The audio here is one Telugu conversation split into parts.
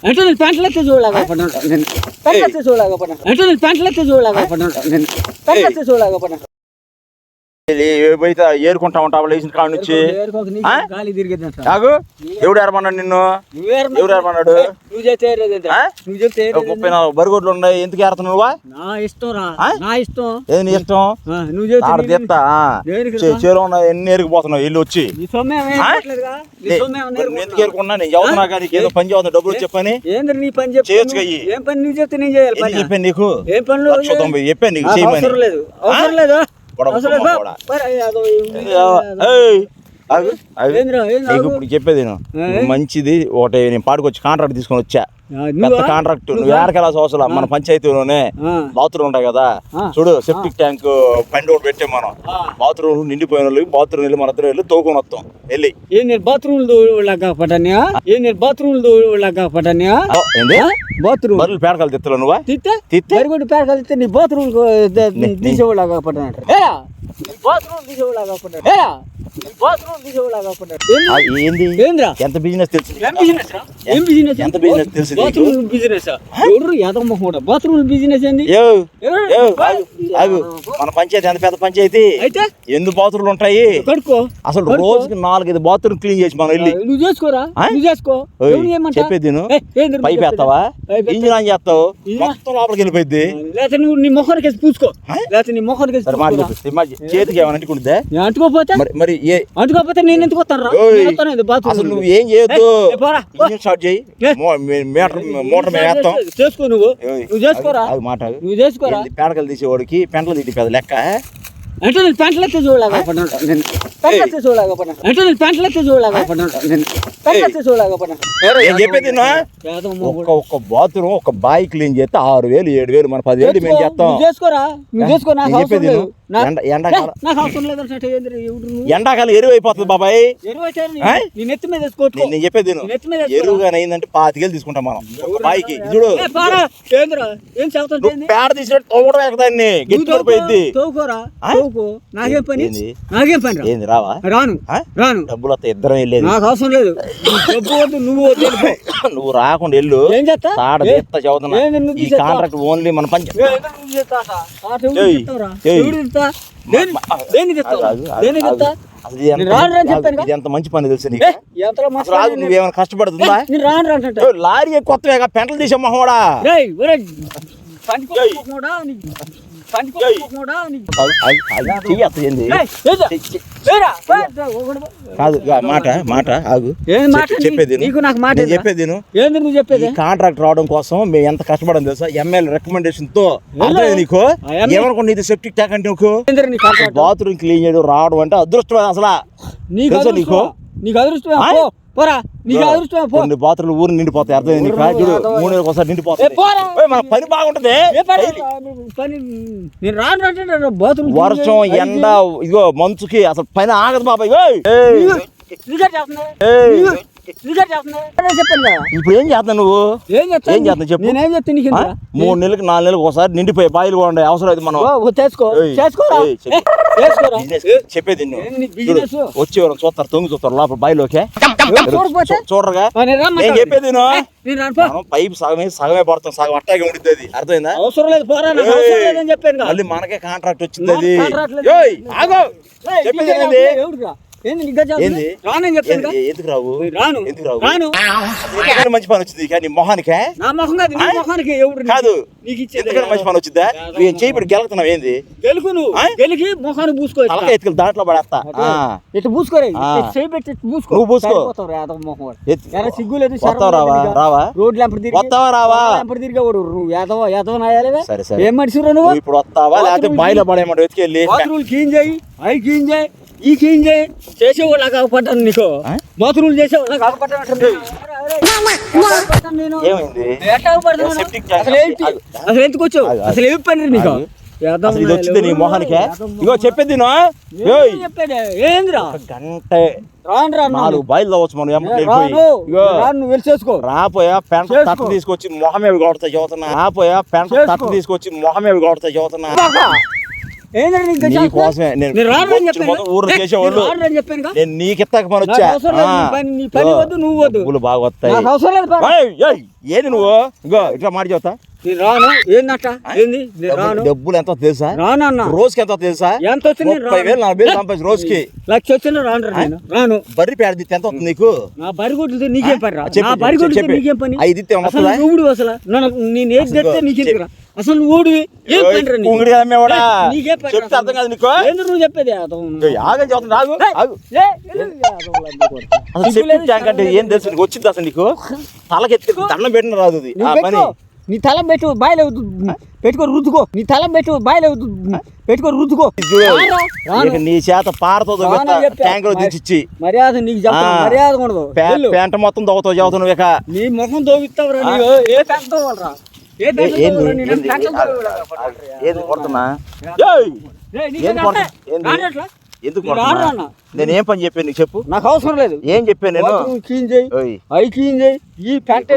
అంటే నేను ప్యాంట్లెత్తే చూడలేకపోయినా నేను ప్యాంట్లెత్తే చూడలేకపోయినా అంటే నేను ప్యాంట్లెత్తే చూడలేకపోయినా నేను ప్యాంట్లెత్తే చూడలేకపోయినా ఏమైతే ఏరుకుంటా ఉంటావు లేచిన కాడ నుంచి ఎవడు ఏరమన్నాడు నిన్ను? ఎవరు ఏరమన్నాడు? బరిగొడ్లు ఉన్నాయి ఎందుకు ఏరుతున్నావు? నా ఇష్టం రా, నా ఇష్టం. ఏది నీ ఇష్టం? తీస్తా చేలో ఎన్ని ఏరుకుపోతున్నావు ఇల్లు వచ్చి ఎందుకు ఏరుకున్నా? నేను చదువుతున్నా కానీ ఏదో పని చదువుతున్నా డబ్బులు చెప్పని నీ పని చేయొచ్చు. ఏం పని నువ్వు చెప్తే నేను చేయాలి. చెప్పాను నీకు ఏం పనులు చెప్పాను నీకు చేయమని. అవసరం లేదు. ఇప్పుడు చెప్పేది మంచిది ఒకటి నేను పాడుకొచ్చి కాంట్రాక్ట్ తీసుకొని వచ్చా. పెద్ద కాంట్రాక్ట్ నువ్వు ఏడకెళ్ళాల్సిన అవసరం. మన పంచాయతీలోనే బాత్రూమ్ ఉంటాయి కదా చూడు, సెప్టిక్ ట్యాంక్ పండి ఒకటి పెట్టే మనం. బాత్రూమ్ నిండిపోయిన వాళ్ళకి బాత్రూమ్ వెళ్ళి మన ఇద్దరు వెళ్ళి తోకొని వస్తాం. వెళ్ళి బాత్రూమ్ బాత్రూమ్ బరువులు పేడకాలు తెత్తలో నువ్వా పేడకాలు తెస్తే నీ బాత్రూమ్ తీసేవాళ్ళగా ఎంత బిజినెస్ తెలుసు? బాత్రూమ్ బిజినెస్ ఏంది? మన పంచాయతీ ఎంత పెద్ద పంచాయతీ, ఎన్ని బాత్రూమ్లు ఉంటాయి? అసలు రోజుకి 4-5 బాత్రూమ్ క్లీన్ చేసి మనం వెళ్ళి నువ్వు చేసుకోరా, నువ్వు చేసుకో. చెప్పేది పైప్ వేస్తావా, ఇంజిన్ ఆన్ చేస్తావు, మొత్తం లోపలికి వెళ్ళిపోయింది. లేకపోతే నువ్వు నీ మొఖానికి పూసుకో, లేకపోతే నీ మొఖానికి చేతికి ఏమైనా అంటుకుంటుందా? అంటుకోపోతే మరి అంటుకోపోతే నేను ఎందుకు వస్తాను? అసలు నువ్వు ఏం చేయొద్దు, స్టార్ట్ చేయి, మోటార్ మేము వేస్తాం. చేసుకో, నువ్వు చేసుకోరా, మాట నువ్వు చేసుకోరా. పేడకలు తీసేవాడికి పెంటలు తీటి కదా లెక్క. అంటే నేను ప్యాంట్లెత్తే చూడలేకపోయినా నేను ప్యాంట్లెత్తే చూడలేకపోయినా అంటే నేను ప్యాంట్లెత్తే చూడలేకపోయినా నేను ప్యాంట్లెత్తే చూడలేకపోయినా చెప్పేది ఒక్క బాత్రూమ్ ఒక బాయ్ క్లీన్ చేస్తే 6,000 7,000 మన 10,000 మేము చేస్తాం. చేసుకోరా, నువ్వు చేసుకో. చెప్పేది ఎండాకాలం ఎరువు అయిపోతుంది బాబాయ్. నేను చెప్పేది ఎరువుగానే అయిందంటే 5,000 తీసుకుంటాం మనం బాయికి. చూడు పేడ తీసినట్టు తోవడం దాన్ని గట్టిపోయింది. నాకేం పని ఏంది? రావా? రాను రాను. డబ్బులు వస్తాయి, ఇద్దరం వెళ్ళేది. నాకు అవసరం లేదు. నువ్వు రాకుండా వెళ్ళు. చదువుతున్నా ఈ కాంట్రాక్ట్ ఓన్లీ మన పంచాయతీ. ఎంత మంచి పని తెలుసు నీకు? నువ్వేమైనా కష్టపడుతుందా? లారీ కొత్తగా పెంటలు తీసే మొహోడా. కాదు మాట ఆగు. చెప్పేది కాంట్రాక్ట్ రావడం కోసం మేము ఎంత కష్టపడడం తెలుసా? ఎమ్మెల్యే రికమెండేషన్ తో. నీకు ఏమనుకోండి, ఇది సెప్టిక్ ట్యాంక్ అంటే బాత్రూమ్ క్లీన్ చేయడం రావడం అంటే అదృష్టం. అసలు నీకు నీకు అదృష్టం పోరా, నీకు అదృష్టం. కొన్ని బాత్రూమ్లు ఊరు నిండిపోతాయి. అర్థమైంది? 3 నెలలకు ఒకసారి నిండిపోతాయి. మన పని బాగుంటది. వర్షం ఎండ ఇదిగో మంచుకి అసలు పని ఆగదు బాబాయ్. ఇప్పుడు ఏం చేస్తావు నువ్వు? ఏం చేస్తావు చెప్పు. 3 నెలలకు 4 నెలలకు ఒకసారి నిండిపోయి బాయిలు కూడా ఉండే అవసరం అయితే మనం చెప్పేది. వచ్చి చూస్తారు, తొంగి చూస్తారు లోపల బాయిలోకి చూడరుగా. నేను చెప్పేది పైపు సగమే పడతాం, సగం అట్టాగే ఉండిద్ది. అది అర్థమైందా? అవసరం లేదు, మళ్ళీ మనకే కాంట్రాక్ట్ వచ్చింది. అది చెప్పేది ఎందుకు రావు? మంచి పని వచ్చింది నీ మొహానికే? కాదు, ఎందుకంటే మంచి పని వచ్చిందా? నేను చేయబడి గెలుతున్నావు. ఏంది గెలికి మొహాన్ని పూసుకో, ఎత్తుకెళ్ళి దాంట్లో పడేస్తా. నువ్వు పూసుకో. సిగ్గు లేదు. రావా? వస్తావా రావా? సరే సరే, ఏం మనిషి నువ్వు? ఇప్పుడు వస్తావా లేకపోతే బాయిలో పడేయమంట? ఎత్తుకెళ్ళి క్లీన్ చేయి, అవి క్లీన్ చేయి, ఈ క్లీన్ చేయి. చేసేవాళ్ళు కాకపోతాను నీకు, బాత్రూమ్లు చేసేవాళ్ళు కాకపోతాను. అసలు ఎందుకు వచ్చావు? అసలు ఏమి పని నీకు? అసలు ఇది వచ్చింది నీ మొహానికే. ఇగో చెప్పేది చెప్పేది ఏందిరా గంట రాను రా 4 బాయిలు తవ్వచ్చు మనం నువ్వు వెళ్ళేసుకో. రాపోయా పెంట తట్టు తీసుకొచ్చి మొహమే కొడతా చదువుతున్నా. రాపోయా పెంట తట్టు తీసుకొచ్చి మొహమే కొడతా చదువుతున్నా. నీకోసమే ఊర్లో చేసేవాళ్ళు నేను నీకెత్తాక పని వచ్చా. డబ్బులు బాగా వస్తాయి. ఏది నువ్వు ఇగో ఇట్లా మాట చెబుతా. డబ్బులు ఎంత తెలుసా? రోజుకి ఎంత తెలుసా? 30,000 40,000 సంపాదించు రోజుకి. 1,00,000 వచ్చిన రాను. బర్రి పేడ దిత్తే ఎంత వస్తుంది నీకు? నా బరి కొట్టితే నీకేం పని రా? నా బరి కొట్టితే నీకేం పని? 5 దిత్తే ఊడు అసలు నేను ఏది తెస్తే నీకేం రా? అసలు ఊడు ఏం పని రా? నీకే పని చెప్తే అర్థం కాదు నీకు. ఎందుకు నువ్వు చెప్పేది? ఆగని చెబుతున్నా ఆగు. అసలు సెప్టిక్ ట్యాంక్ అంటే ఏం తెలుసు నీకు? వచ్చింది అసలు నీకు? తలకెత్తి దండం పెట్టిన రాదు అది. ఆ పని నీ తలం పెట్టు బాయిలో పెట్టుకొని రుద్దుకో. నీ తలం పెట్టు బాయిలో పెట్టుకొని రుద్దుకో. నీ చేత పారతో ట్యాంక్ లో దించి మర్యాద నీకు మర్యాద ఉండదు. పెంట మొత్తం దోగుతావు చదువుతావు ఇక. నీ ముఖం దోగిస్తావురా? ఏ పెంట దోవాలరా? ఏది కొడుతున్నా? ఎందుకు నేనేం పని చెప్పాను నీకు చెప్పు? నాకు అవసరం లేదు. ఏం చెప్పాను నేను? ఈ పెంట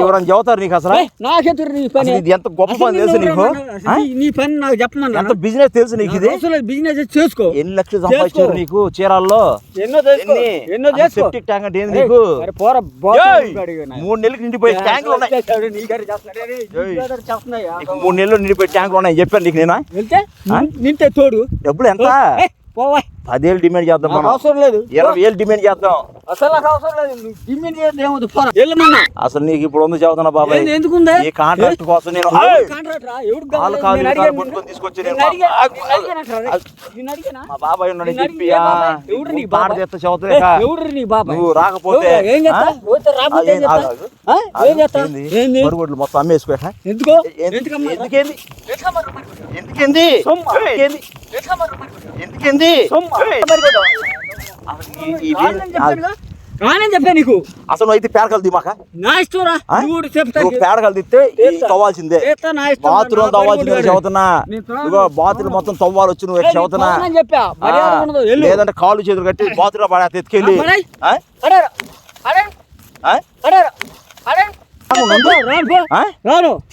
ఎవరైనా చెబుతారు నీకు అసలు? నాకెందుకు నీ పని? ఇది ఎంత గొప్ప పని తెలుసు నీకు? నీ పని నాకు చెప్పమన్నా. ఎంత బిజినెస్ తెలుసు నీకు? ఇది బిజినెస్ చేసుకో. ఎన్ని లక్షలు సంపాదించారు నీకు చీరాల్లో? ఎన్నో సెప్టిక్ ట్యాంక్ అంటే ఏంది నీకు? 3 నెలలకు నిండిపోయి ట్యాంకులు ఉన్నాయి. 3 నెలలు నిండిపోయి ట్యాంకులు ఉన్నాయి చెప్పాను నీకు నేను. నింటే తోడు. డబ్బులు ఎంత? 10,000 డిమాండ్ చేద్దాం. అవసరం లేదు. 20,000 డిమాండ్ చేద్దాం. అసలు నాకు అవసరం లేదు. అసలు నీకు ఇప్పుడు ఉంది చదువుతున్నా బాబాయ్. ఎందుకుందా ఈ కాంట్రాక్ట్ కోసం నేను తీసుకొచ్చి మా బాబాయ్ ఉన్నాడు చెప్పి పాట చేస్తా చదువుతా. నువ్వు రాకపోతే మరుగుడ్లు మొత్తం అమ్మేసుకో. ఎందుకో ఎందుకేంది? చెప్పా నీకు. అసలు అయితే పేడకలు దిమాక నా ఇష్టం రా. పేడకలు దిస్తే తవ్వాల్సిందే. బాత్రూమ్ తవ్వాల్సిందే చదువుతున్నా. ఇగో బాత్రూమ్ మొత్తం తవ్వాలి వచ్చి నువ్వు చదువుతున్నా. లేదంటే కాళ్ళు చేతులు కట్టి బాత్రూమ్ పడా ఎత్తుకెళ్ళి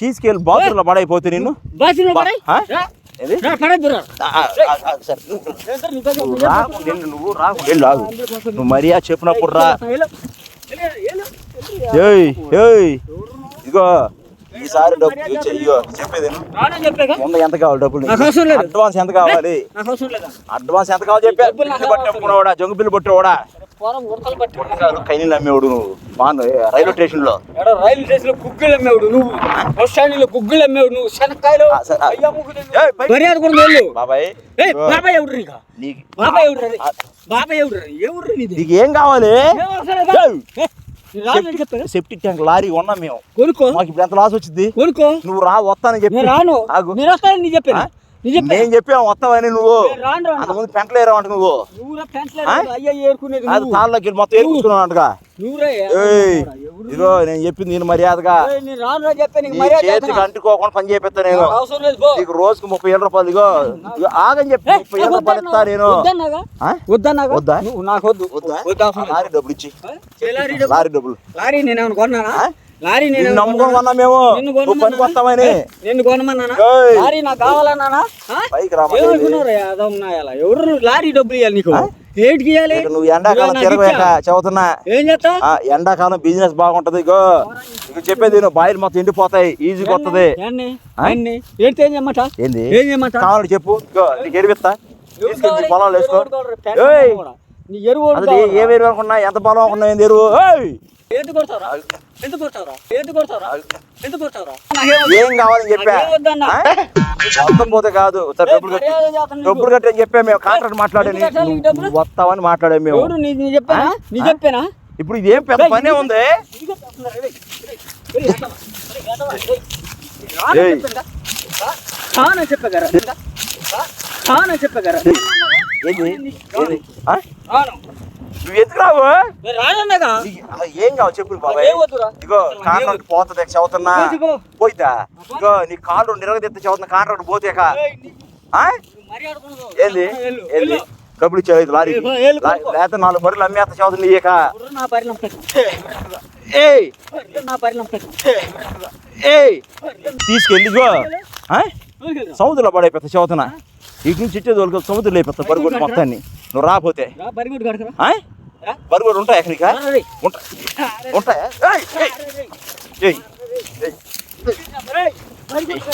తీసుకెళ్ళి బాత్రూమ్ లో పడైపోతే నిన్ను. నువ్వు రాకు. నువ్వు మర్యాద చెప్పినప్పుడు రా. ఇగో ఈసారి డబ్బు చెప్పేది ఎంత కావాలి? డబ్బులు అడ్వాన్స్ ఎంత కావాలి? అడ్వాన్స్ ఎంత కావాలి చెప్పా. పట్టుకున్నావాడా? జంగు బిల్లు పట్టేవాడా? కైనీళ్ళు అమ్మేవాడు నువ్వు రైల్వే స్టేషన్ లో. గుగ్గులు అమ్మేవాడు నువ్వు. బస్ స్టాండ్ లో గుగ్గులు అమ్మేవాడు నువ్వు. శనక్కాయలు బాబాయ్. నీకు ఏం కావాలి? సెప్టిక్ ట్యాంక్ లారీ ఉన్నాం మేము. కొనుక్కో. మాకు ఇప్పుడు ఎంత లాస్ వచ్చింది? కొనుక్కో. నువ్వు రా వస్తానని చెప్పి రాను. నేను చెప్పాను. నేను చెప్పా వస్తావని. నువ్వు అంతకుముందు పెంటలు ఏరావంట. నువ్వు అది తాళ్ళకి మొత్తం ఏరుకున్నావు అంటగా. ఇదిగో నేను చెప్పింది నేను మర్యాదగా చేతికి అంటుకోకుండా పని చేపిస్తా నేను. నీకు రోజుకి 30,000 రూపాయలు. ఇగో ఆగని చెప్పి 30,000 రూపాయలు ఇస్తా నేను. వద్దా? లారీ డబ్బులు ఇచ్చి. లారీ డబ్బులు లారీ నేను నమ్ముకొని కొన్నా మేము. నువ్వు పనికి వస్తామని నిన్ను కొనమన్నా. లారీ నాకు కావాలన్నా. ఎవరు లారీ డబ్బులు ఇవ్వాలి నీకు? ఏంటికి ఇవ్వాలి? నువ్వు ఎండాకాలం తిరగలేక చదువుతున్నా. ఏం చేస్తా? ఎండాకాలం బిజినెస్ బాగుంటది. ఇగో చెప్పేది నువ్వు బాయిలు మొత్తం ఎండిపోతాయి. ఈజీగా వస్తుంది. ఏంటి ఏం చేయమంట? ఏంది ఏం చేయమంట? కావాలంటే చెప్పు. నీకు ఎరిపిస్తా. తీసుకెళ్ళి పొలాలు వేసుకో. ఏం ఎరువు అనుకున్నా? ఎంత పొలం అనుకున్నా? ఏంది ఎరువు? ఏం కావాలని చెప్పా. మొత్తం పోతే కాదు. డబ్బులు కట్టి అని చెప్పా మేము. కాంట్రాక్ట్ మాట్లాడే వస్తామని మాట్లాడే మేము. చెప్పానా? ఇప్పుడు ఇదేం పెద్ద పనే ఉంది. నువ్వు ఎందుకు రావు రానన్నాగా ఏం కావాలి చెప్పు బాబాయ్. ఏం వద్దురా. ఇగో కాంట్రాక్ట్ పోతుంది చదువుతున్నా పోయిద్దా. ఇగో నీ కాళ్ళు నిరగదెత్త చదువుతున్నా కాంట్రాక్ట్ పోతేక ఏంది ఏంది డబ్బులు ఇచ్చేది లారీ లేకపోతే 4 బర్రెలు అమ్మేస్త చదువుతుంది ఇక నా పరిణం ఏయ్ నా పరిణం ఏయ్ తీసుకెళ్ళి ఇగో సముద్రంలో పడైపోతా చదువుతున్నా ఇటు నుంచి ఇచ్చే దొరికి సముద్రంలో అయిపోతా బరుగుడు మొత్తాన్ని నువ్వు రాకపోతే. బరుగుడు ఉంటాయా ఎక్కడికా ఉంటాయా.